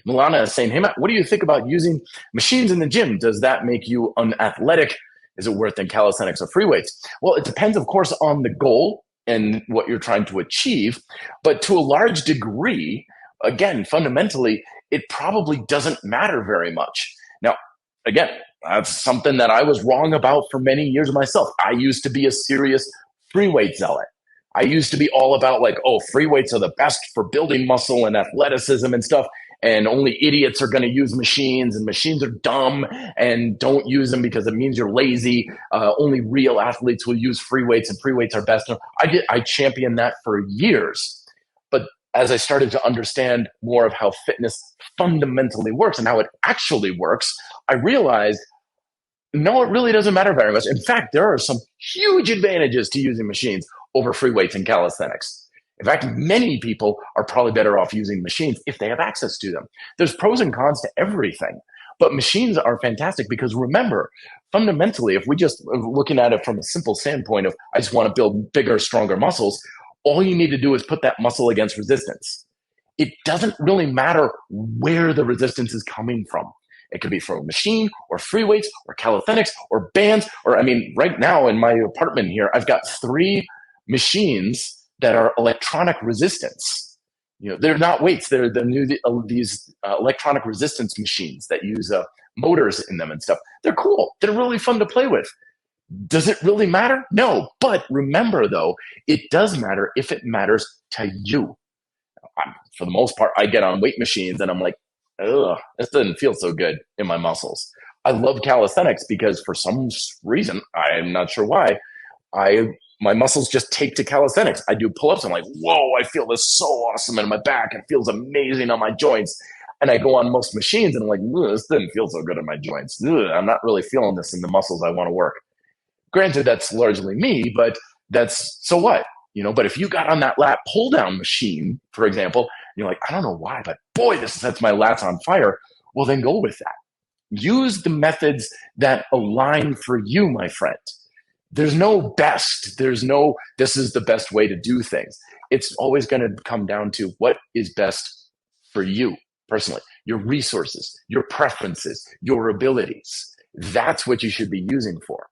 Milana is saying, hey, Matt, what do you think about using machines in the gym? Does that make you unathletic? Is it worth in calisthenics or free weights? Well, it depends, of course, on the goal and what you're trying to achieve. But to a large degree, again, fundamentally, it probably doesn't matter very much. Now, again, that's something that I was wrong about for many years myself. I used to be a serious free weight zealot. I used to be all about like, oh, free weights are the best for building muscle and athleticism and stuff. And only idiots are going to use machines, and machines are dumb, and don't use them because it means you're lazy. Only real athletes will use free weights, and free weights are best. I championed that for years. But as I started to understand more of how fitness fundamentally works and how it actually works, I realized, no, it really doesn't matter very much. In fact, there are some huge advantages to using machines over free weights and calisthenics. In fact, many people are probably better off using machines if they have access to them. There's pros and cons to everything, but machines are fantastic because remember, fundamentally, if we just looking at it from a simple standpoint of, I just want to build bigger, stronger muscles, all you need to do is put that muscle against resistance. It doesn't really matter where the resistance is coming from. It could be from a machine or free weights or calisthenics or bands, or I mean, right now in my apartment here, I've got 3 machines that are electronic resistance. You know, they're not weights. They're the new these electronic resistance machines that use motors in them and stuff. They're cool. They're really fun to play with. Does it really matter? No. But remember, though, it does matter if it matters to you. For the most part, I get on weight machines and I'm like, ugh, this doesn't feel so good in my muscles. I love calisthenics because for some reason, I'm not sure why, my muscles just take to calisthenics. I do pull-ups. I'm like, whoa, I feel this so awesome in my back. It feels amazing on my joints. And I go on most machines and I'm like, this didn't feel so good in my joints. I'm not really feeling this in the muscles I want to work. Granted, that's largely me, but that's, so what? You know, but if you got on that lat pull down machine, for example, and you're like, I don't know why, but boy, this sets my lats on fire. Well, then go with that. Use the methods that align for you, my friend. There's no best. There's no, this is the best way to do things. It's always going to come down to what is best for you personally, your resources, your preferences, your abilities. That's what you should be using for.